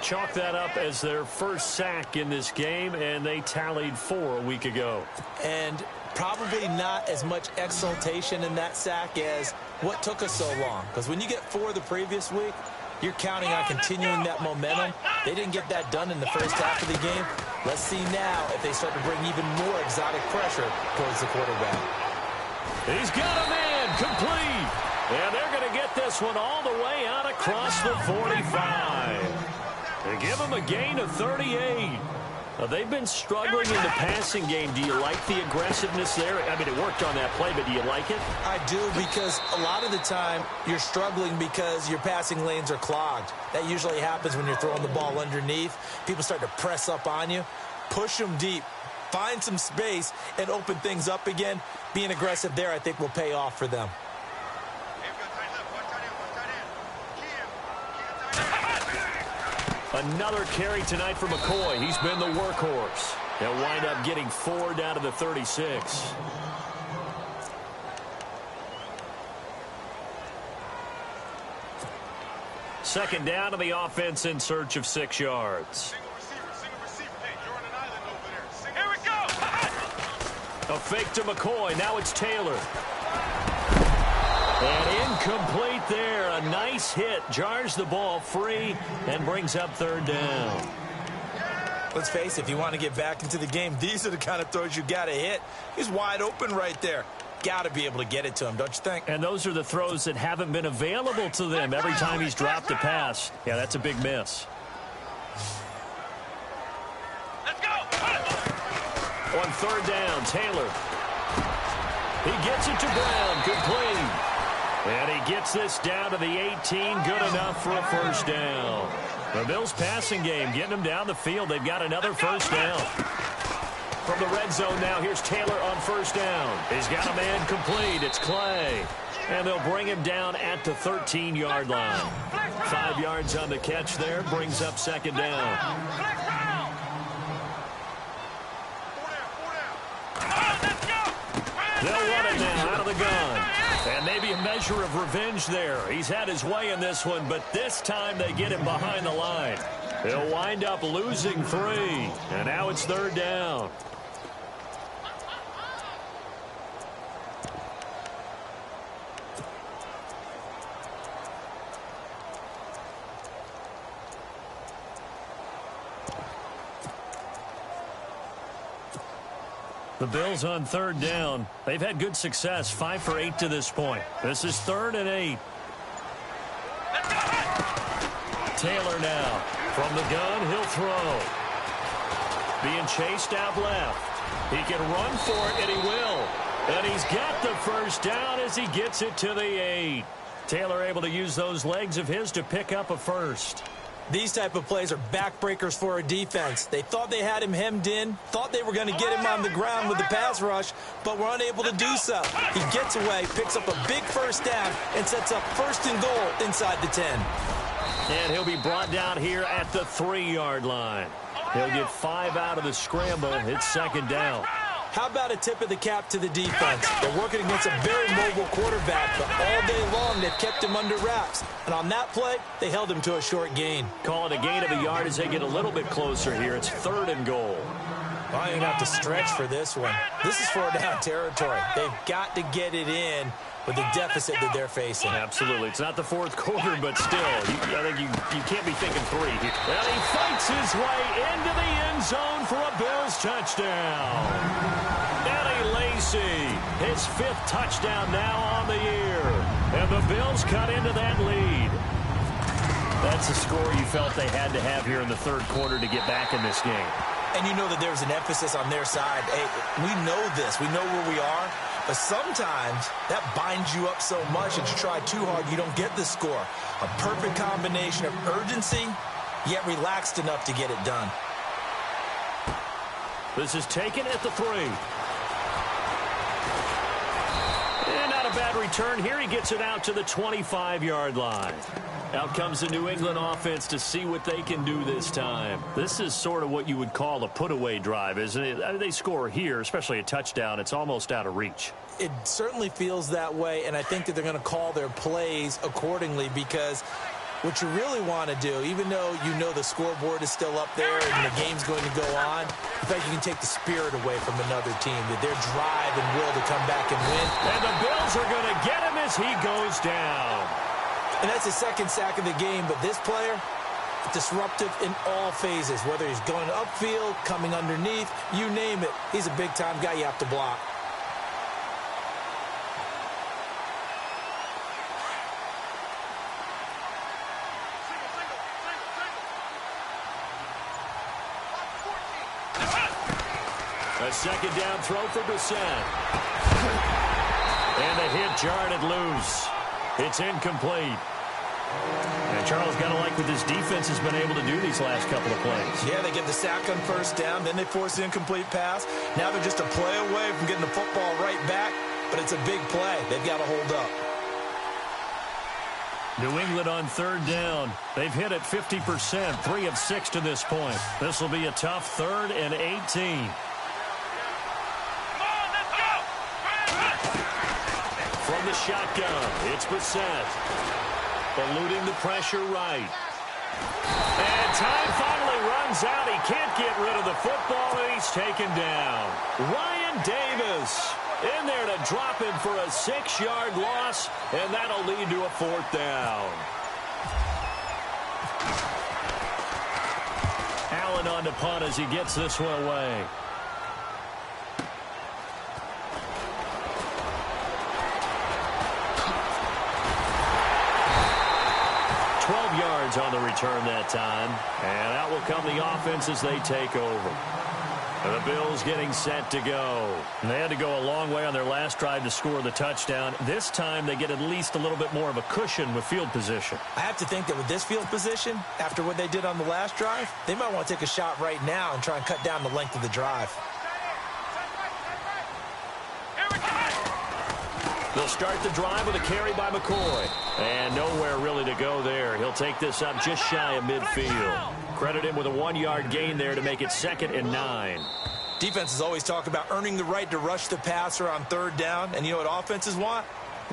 Chalk that up as their first sack in this game, and they tallied 4 a week ago. And probably not as much exultation in that sack as what took us so long. Because when you get 4 the previous week, you're counting on continuing that momentum. They didn't get that done in the first half of the game. Let's see now if they start to bring even more exotic pressure towards the quarterback. He's got a man complete. And they're going to get this one all the way out across the 45. They give him a gain of 38. They've been struggling in the passing game. Do you like the aggressiveness there? I mean, it worked on that play, but do you like it? I do, because a lot of the time you're struggling because your passing lanes are clogged. That usually happens when you're throwing the ball underneath. People start to press up on you. Push them deep. Find some space and open things up again. Being aggressive there, I think, will pay off for them. Another carry tonight for McCoy. He's been the workhorse. They'll wind up getting 4 down to the 36. Second down to the offense in search of 6 yards. Here we go. A fake to McCoy. Now it's Taylor. And incomplete there. A nice hit. Jars the ball free and brings up 3rd down. Let's face it, if you want to get back into the game, these are the kind of throws you got to hit. He's wide open right there. Got to be able to get it to him, don't you think? And those are the throws that haven't been available to them every time he's dropped a pass. Yeah, that's a big miss. Let's go. On 3rd down, Taylor. He gets it to Brown. Complete. And he gets this down to the 18. Good enough for a 1st down. The Bills passing game getting them down the field. They've got another 1st down. From the red zone now, here's Taylor on 1st down. He's got a man complete. It's Clay. And they'll bring him down at the 13-yard line. 5 yards on the catch there. Brings up 2nd down. They'll run it now out of the gun. And maybe a measure of revenge there. He's had his way in this one, but this time they get him behind the line. They'll wind up losing 3. And now it's 3rd down. The Bills on 3rd down. They've had good success, 5 for 8 to this point. This is 3rd and 8. Taylor now. From the gun, he'll throw. being chased out left. He can run for it, and he will. And he's got the first down as he gets it to the 8. Taylor able to use those legs of his to pick up a first. These type of plays are backbreakers for a defense. They thought they had him hemmed in, thought they were going to get him on the ground with the pass rush, but were unable to do so. He gets away, picks up a big first down, and sets up 1st and goal inside the 10. And he'll be brought down here at the 3-yard line. He'll get 5 out of the scramble. It's 2nd down. How about a tip of the cap to the defense? They're working against a very mobile quarterback, but all day long they've kept him under wraps. And on that play, they held him to a short gain. Call it a gain of a yard as they get a little bit closer here. It's 3rd and goal. Well, you're going to have to stretch for this one. This is 4-down territory. They've got to get it in with the deficit that they're facing. Absolutely. It's not the 4th quarter, but still, I think you can't be thinking 3. Well, he fights his way into the end zone for a Bills touchdown. Lacy, his 5th touchdown now on the year. And the Bills cut into that lead. That's a score you felt they had to have here in the 3rd quarter to get back in this game. And you know that there's an emphasis on their side. Hey, we know this. We know where we are. But sometimes that binds you up so much that you try too hard, you don't get the score. A perfect combination of urgency, yet relaxed enough to get it done. This is taken at the 3. And not a bad return here. He gets it out to the 25-yard line. Out comes the New England offense to see what they can do this time. This is sort of what you would call a put-away drive, isn't it? I mean, they score here, especially a touchdown. It's almost out of reach. It certainly feels that way, and I think that they're going to call their plays accordingly because what you really want to do, even though you know the scoreboard is still up there and the game's going to go on, in fact, you can take the spirit away from another team, that their drive and will to come back and win. And the Bills are going to get him as he goes down. And that's his 2nd sack of the game, but this player, disruptive in all phases, whether he's going upfield, coming underneath, you name it. He's a big-time guy you have to block. A 2nd down throw for Bissett. And the hit jarred it loose. It's incomplete. And Charles got to like what this defense has been able to do these last couple of plays. Yeah, they get the sack on 1st down, then they force the incomplete pass. Now they're just a play away from getting the football right back, but it's a big play. They've got to hold up. New England on 3rd down. They've hit it 50%, 3 of 6 to this point. This will be a tough 3rd and 18. From the shotgun, it's Bissett. Eluding the pressure right. And time finally runs out. He can't get rid of the football, and he's taken down. Ryan Davis in there to drop him for a 6-yard loss, and that'll lead to a 4th down. Allen on the punt as he gets this one away. 12 yards on the return that time. And out will come the offense as they take over. And the Bills getting set to go. And they had to go a long way on their last drive to score the touchdown. This time they get at least a little bit more of a cushion with field position. I have to think that with this field position, after what they did on the last drive, they might want to take a shot right now and try and cut down the length of the drive. They'll start the drive with a carry by McCoy. And nowhere really to go there. He'll take this up just shy of midfield. Credit him with a 1-yard gain there to make it 2nd and 9. Defenses always talk about earning the right to rush the passer on 3rd down. And you know what offenses want?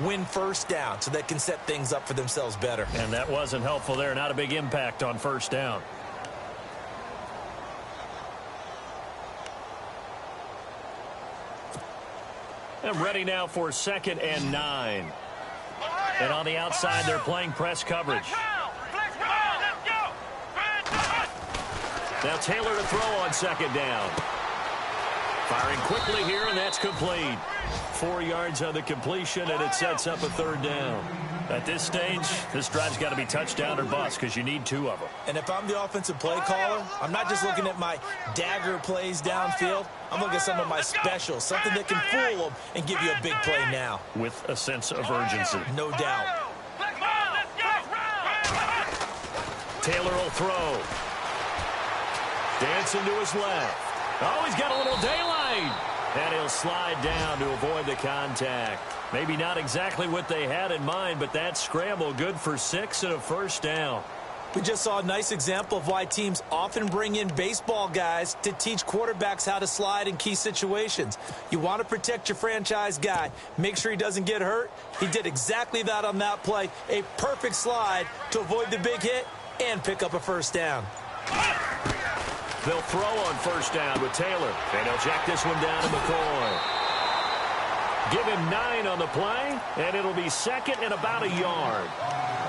Win 1st down so they can set things up for themselves better. And that wasn't helpful there. Not a big impact on 1st down. And ready now for 2nd and 9. And on the outside, they're playing press coverage. Now Taylor to throw on 2nd down. Firing quickly here, and that's complete. 4 yards on the completion, and it sets up a 3rd down. At this stage, this drive's got to be touchdown or bust because you need 2 of them. And if I'm the offensive play caller, I'm not just looking at my dagger plays downfield. I'm looking at some of my specials, something that can fool them and give you a big play now. With a sense of urgency. No doubt. Taylor will throw. Dancing to his left. Oh, he's got a little daylight. And he'll slide down to avoid the contact. Maybe not exactly what they had in mind, but that scramble good for 6 and a first down. We just saw a nice example of why teams often bring in baseball guys to teach quarterbacks how to slide in key situations. You want to protect your franchise guy. Make sure he doesn't get hurt. He did exactly that on that play. A perfect slide to avoid the big hit and pick up a first down. They'll throw on first down with Taylor. And he'll check this one down to McCoy. Give him 9 on the play, and it'll be second and about a yard.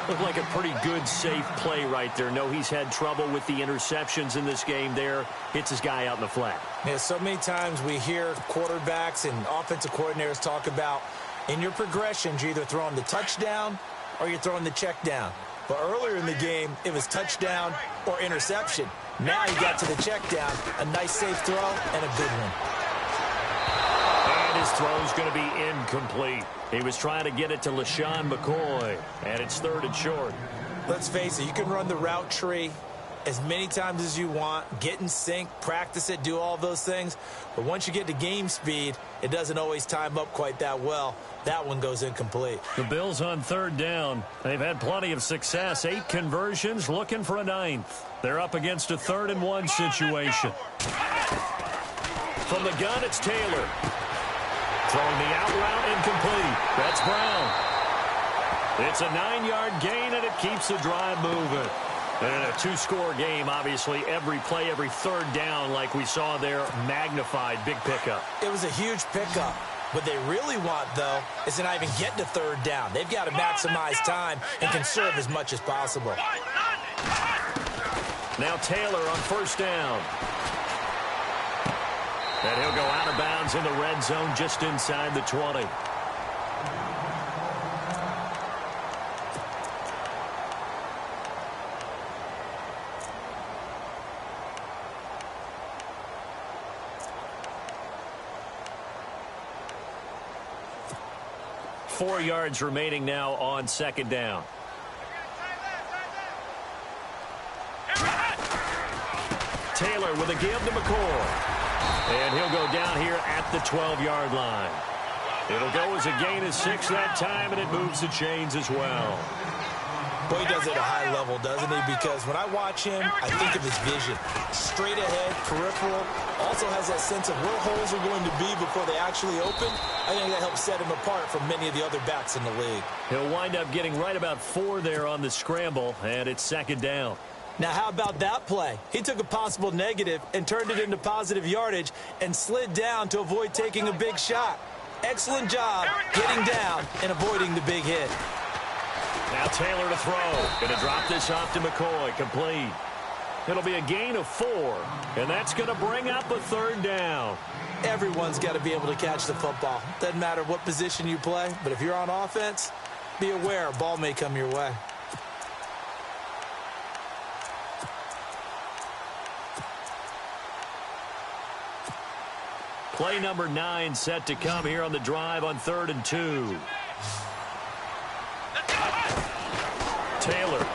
Looked like a pretty good, safe play right there. No, he's had trouble with the interceptions in this game there. Hits his guy out in the flat. Yeah, so many times we hear quarterbacks and offensive coordinators talk about in your progressions, you're either throwing the touchdown or you're throwing the check down. But earlier in the game, it was touchdown or interception. Now you got to the check down, a nice safe throw, and a good one. And his throw's going to be incomplete. He was trying to get it to LaShawn McCoy, and it's 3rd and short. Let's face it, you can run the route tree as many times as you want, get in sync, practice it, do all those things. But once you get to game speed, it doesn't always time up quite that well. That one goes incomplete. The Bills on 3rd down. They've had plenty of success. 8 conversions, looking for a 9th. They're up against a 3rd and 1 situation. From the gun, it's Taylor. Throwing the out route incomplete. That's Brown. It's a 9-yard gain, and it keeps the drive moving. And a 2-score game, obviously, every play, every 3rd down, like we saw there, magnified. Big pickup. It was a huge pickup. What they really want, though, is to not even get to 3rd down. They've got to maximize time and conserve as much as possible. Now Taylor on first down. And he'll go out of bounds in the red zone just inside the 20. Four yards remaining now on second down. Taylor with a give to McCoy. And he'll go down here at the 12-yard line. It'll go as a gain of 6 that time, and it moves the chains as well. Boy, he does it at a high level, doesn't he? Because when I watch him, I think of his vision. Straight ahead, peripheral. Also has that sense of where holes are going to be before they actually open. I think that helps set him apart from many of the other backs in the league. He'll wind up getting right about 4 there on the scramble, and it's second down. Now, how about that play? He took a possible negative and turned it into positive yardage and slid down to avoid taking a big shot. Excellent job getting down and avoiding the big hit. Now Taylor to throw. Going to drop this off to McCoy. Complete. It'll be a gain of 4, and that's going to bring up a third down. Everyone's got to be able to catch the football. Doesn't matter what position you play, but if you're on offense, be aware a ball may come your way. Play number 9 set to come here on the drive on 3rd and 2. Taylor.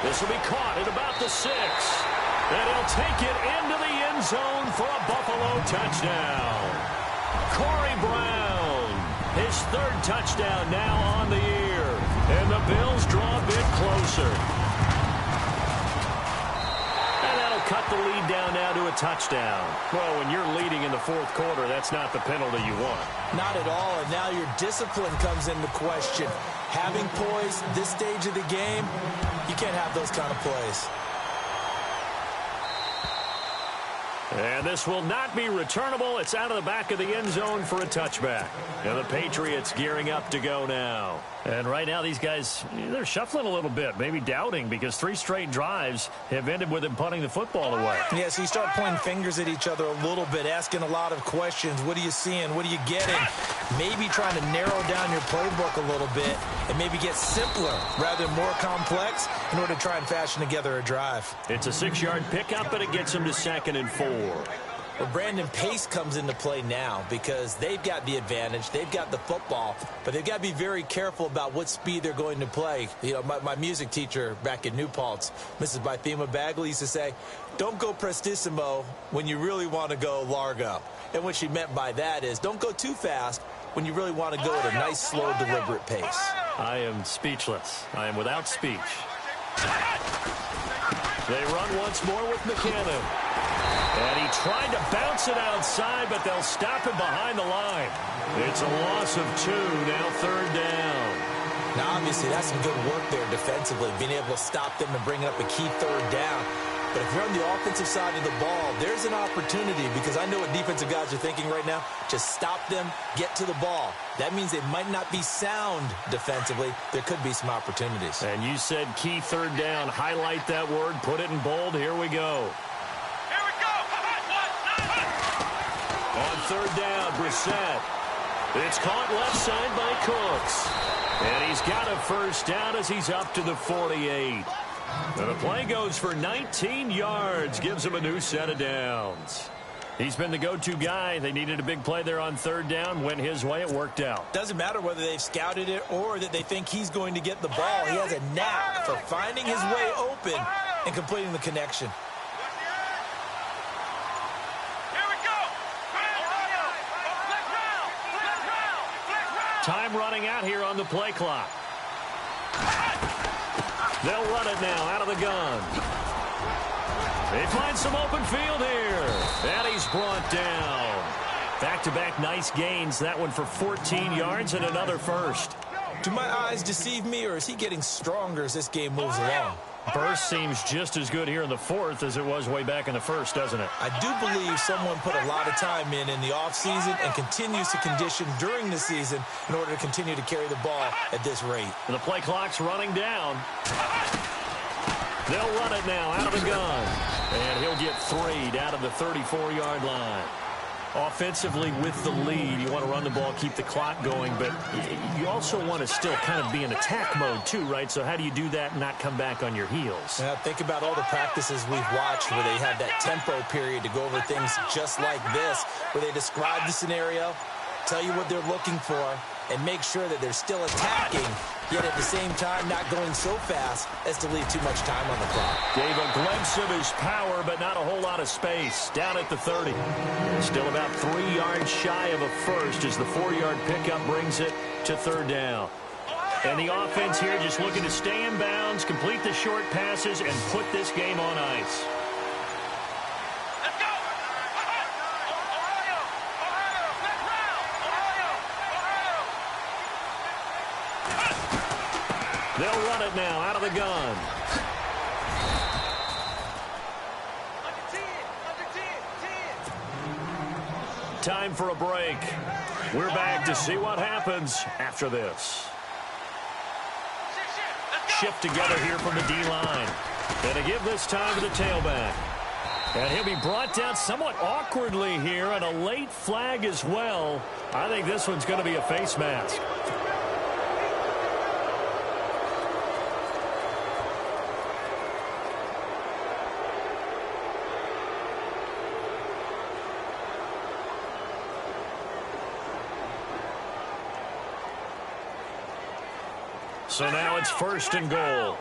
This will be caught at about the 6. And he'll take it into the end zone for a Buffalo touchdown. Corey Brown, his 3rd touchdown now on the year. And the Bills draw a bit closer. And that'll cut the lead down now to a touchdown. Well, when you're leading in the 4th quarter, that's not the penalty you want. Not at all, and now your discipline comes into question. Having poise this stage of the game, you can't have those kind of plays. And this will not be returnable. It's out of the back of the end zone for a touchback. And the Patriots gearing up to go now. And right now these guys, they're shuffling a little bit, maybe doubting, because 3 straight drives have ended with them punting the football away. Yeah, so you start pointing fingers at each other a little bit, asking a lot of questions. What are you seeing? What are you getting? Maybe trying to narrow down your playbook a little bit and maybe get simpler rather than more complex in order to try and fashion together a drive. It's a 6-yard pickup, and it gets them to 2nd and 4. Well, Brandon, pace comes into play now because they've got the advantage. They've got the football, but they've got to be very careful about what speed they're going to play. You know, my music teacher back in New Paltz, Mrs. Bythema Bagley, used to say, don't go prestissimo when you really want to go largo. And what she meant by that is don't go too fast when you really want to go at a nice, slow, deliberate pace. I am speechless. I am without speech. They run once more with McKinnon. And he tried to bounce it outside, but they'll stop him behind the line. It's a loss of 2, now 3rd down. Now, obviously, that's some good work there defensively, being able to stop them and bring up a key 3rd down. But if you're on the offensive side of the ball, there's an opportunity, because I know what defensive guys are thinking right now. Just stop them, get to the ball. That means they might not be sound defensively. There could be some opportunities. And you said key 3rd down. Highlight that word. Put it in bold. Here we go. On 3rd down, Brissett. It's caught left side by Cooks. And he's got a 1st down as he's up to the 48. And the play goes for 19 yards. Gives him a new set of downs. He's been the go-to guy. They needed a big play there on 3rd down. Went his way. It worked out. Doesn't matter whether they've scouted it or that they think he's going to get the ball. He has a knack for finding his way open and completing the connection. Time running out here on the play clock. They'll run it now out of the gun. They find some open field here. And he's brought down. Back-to-back nice gains. That one for 14 yards and another 1st. Do my eyes deceive me, or is he getting stronger as this game moves along? Burst seems just as good here in the 4th as it was way back in the 1st, doesn't it? I do believe someone put a lot of time in the offseason and continues to condition during the season in order to continue to carry the ball at this rate. And the play clock's running down. They'll run it now out of the gun. And he'll get 3 down to the 34-yard line. Offensively with the lead, you want to run the ball, keep the clock going, but you also want to still kind of be in attack mode too, right? So how do you do that and not come back on your heels? Yeah, think about all the practices we've watched where they have that tempo period to go over things just like this, where they describe the scenario, tell you what they're looking for, and make sure that they're still attacking, yet at the same time not going so fast as to leave too much time on the clock. Gave a glimpse of his power, but not a whole lot of space. Down at the 30. Still about 3 yards shy of a 1st as the 4-yard pickup brings it to 3rd down. And the offense here just looking to stay in bounds, complete the short passes, and put this game on ice. They'll run it now out of the gun. Time for a break. We're back to see what happens after this. Shift together here from the D-line. And to give this time to the tailback. And he'll be brought down somewhat awkwardly here, and a late flag as well. I think this one's going to be a face mask. So now it's 1st and goal.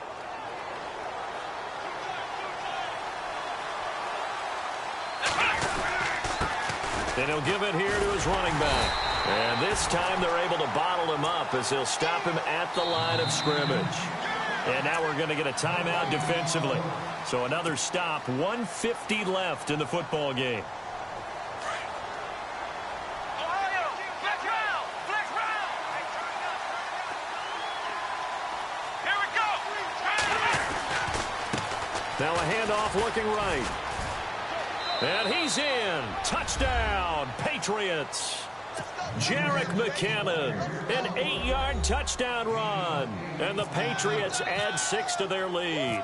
And he'll give it here to his running back. And this time they're able to bottle him up as they'll stop him at the line of scrimmage. And now we're going to get a timeout defensively. So another stop, 1:50 left in the football game. Now a handoff looking right. And he's in. Touchdown, Patriots. Jerick McKinnon, an 8-yard touchdown run. And the Patriots add 6 to their lead.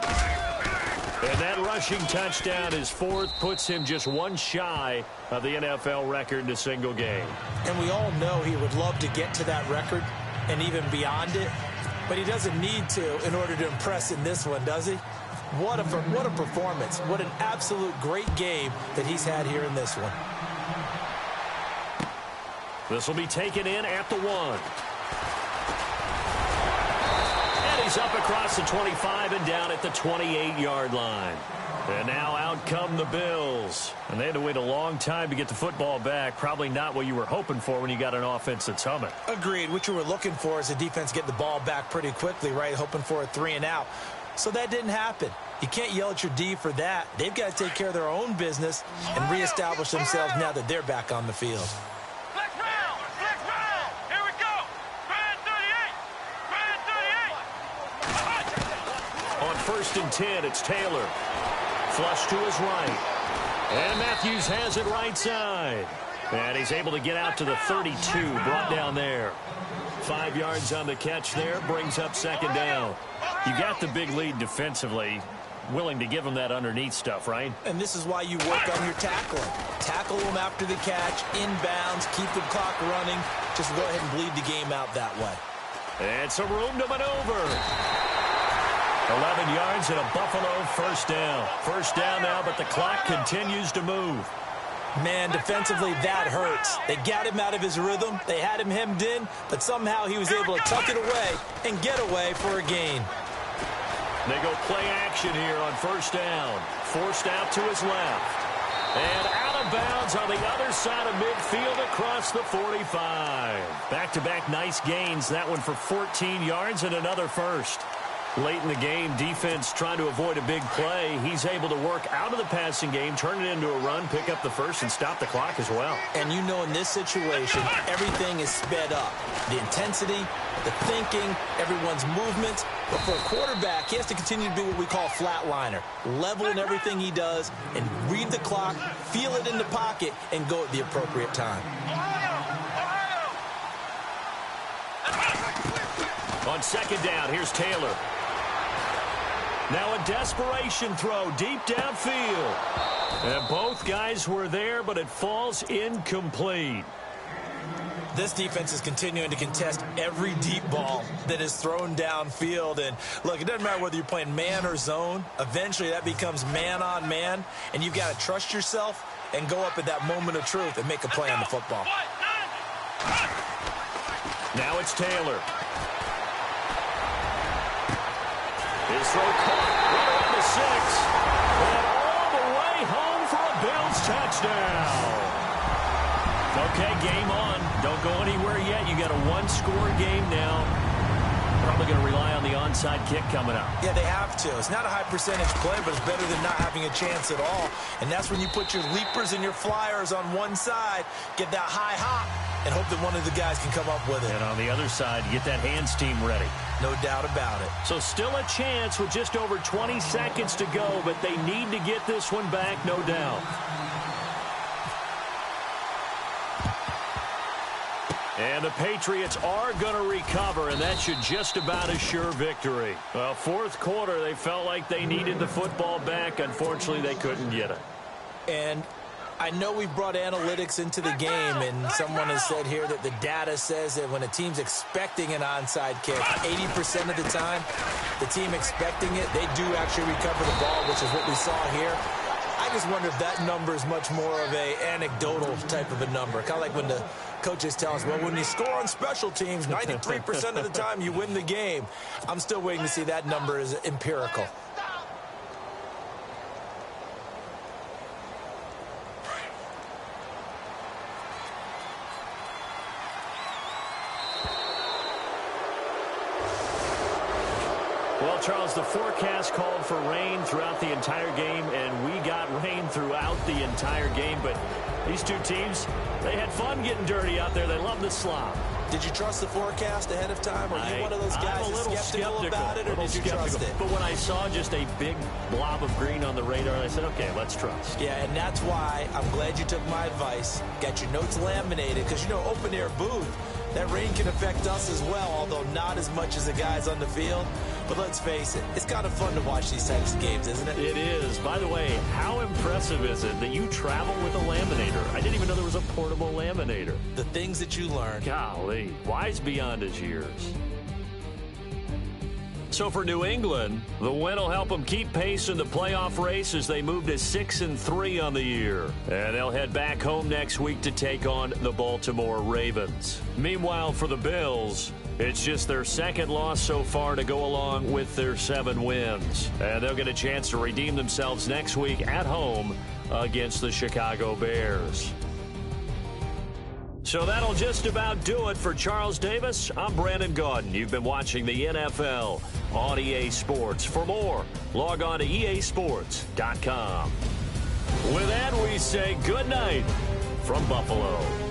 And that rushing touchdown, his 4th, puts him just one shy of the NFL record in a single game. And we all know he would love to get to that record and even beyond it. But he doesn't need to in order to impress in this one, does he? What a performance. What an absolute great game that he's had here in this one. This will be taken in at the 1. And he's up across the 25 and down at the 28-yard line. And now out come the Bills. And they had to wait a long time to get the football back. Probably not what you were hoping for when you got an offense that's humming. Agreed. What you were looking for is the defense get the ball back pretty quickly, right? Hoping for a 3 and out. So that didn't happen. You can't yell at your D for that. They've got to take care of their own business and reestablish themselves now that they're back on the field. Here we go. Brand 38. On 1st and 10, it's Taylor. Flush to his right. And Matthews has it right side. And he's able to get out to the 32, brought down there. 5 yards on the catch there, brings up 2nd down. You got the big lead defensively, willing to give them that underneath stuff, right? And this is why you work on your tackling. Tackle them after the catch, inbounds, keep the clock running. Just go ahead and bleed the game out that way. And some room to maneuver. 11 yards and a Buffalo 1st down. 1st down now, but the clock continues to move. Man, defensively, that hurts. They got him out of his rhythm. They had him hemmed in, but somehow he was able to tuck it away and get away for a gain. They go play action here on 1st down. Forced out to his left. And out of bounds on the other side of midfield across the 45. Back-to-back nice gains. That one for 14 yards and another 1st. Late in the game, defense trying to avoid a big play. He's able to work out of the passing game, turn it into a run, pick up the 1st, and stop the clock as well. And you know in this situation, everything is sped up. The intensity, the thinking, everyone's movements. But for a quarterback, he has to continue to be what we call a flatliner. Level in everything he does and read the clock, feel it in the pocket, and go at the appropriate time. On 2nd down, here's Taylor. Now a desperation throw deep downfield. And both guys were there, but it falls incomplete. This defense is continuing to contest every deep ball that is thrown downfield. And look, it doesn't matter whether you're playing man or zone. Eventually that becomes man on man. And you've got to trust yourself and go up at that moment of truth and make a play on the football. Now it's Taylor. His throw caught right around the 6. And all the way home for a Bills touchdown. Okay, game on. Don't go anywhere yet. You got a 1-score game now. Probably going to rely on the onside kick coming up. Yeah, they have to. It's not a high percentage play, but it's better than not having a chance at all. And that's when you put your leapers and your flyers on one side, get that high hop, and hope that one of the guys can come up with it. And on the other side, get that hands team ready. No doubt about it. So still a chance with just over 20 seconds to go, but they need to get this one back, no doubt. And the Patriots are going to recover, and that should just about assure victory. Well, 4th quarter, they felt like they needed the football back. Unfortunately, they couldn't get it. And I know we've brought analytics into the game, and someone has said here that the data says that when a team's expecting an onside kick, 80% of the time, the team expecting it, they do actually recover the ball, which is what we saw here. I just wonder if that number is much more of a anecdotal type of a number. Kind of like when the coaches tell us, well, when you score on special teams, 93% of the time you win the game. I'm still waiting to see that number is empirical. Well, Charles, the forecast called for rain throughout the entire game, and we got rain throughout the entire game. But these two teams, they had fun getting dirty out there. They love the slop. Did you trust the forecast ahead of time? Are you one of those guys I'm a little skeptical about it, or did you trust it? But when I saw just a big blob of green on the radar, I said, okay, let's trust. Yeah, and that's why I'm glad you took my advice. Got your notes laminated, because, you know, open-air booth, that rain can affect us as well, although not as much as the guys on the field. But let's face it, it's kind of fun to watch these types of games, isn't it? It is. By the way, how impressive is it that you travel with a laminator? I didn't even know there was a portable laminator. The things that you learn. Golly, wise beyond his years. So for New England, the win will help them keep pace in the playoff race as they move to 6-3 on the year. And they'll head back home next week to take on the Baltimore Ravens. Meanwhile, for the Bills, it's just their second loss so far to go along with their 7 wins. And they'll get a chance to redeem themselves next week at home against the Chicago Bears. So that'll just about do it for Charles Davis. I'm Brandon Gaudin. You've been watching the NFL on EA Sports. For more, log on to easports.com. With that, we say good night from Buffalo.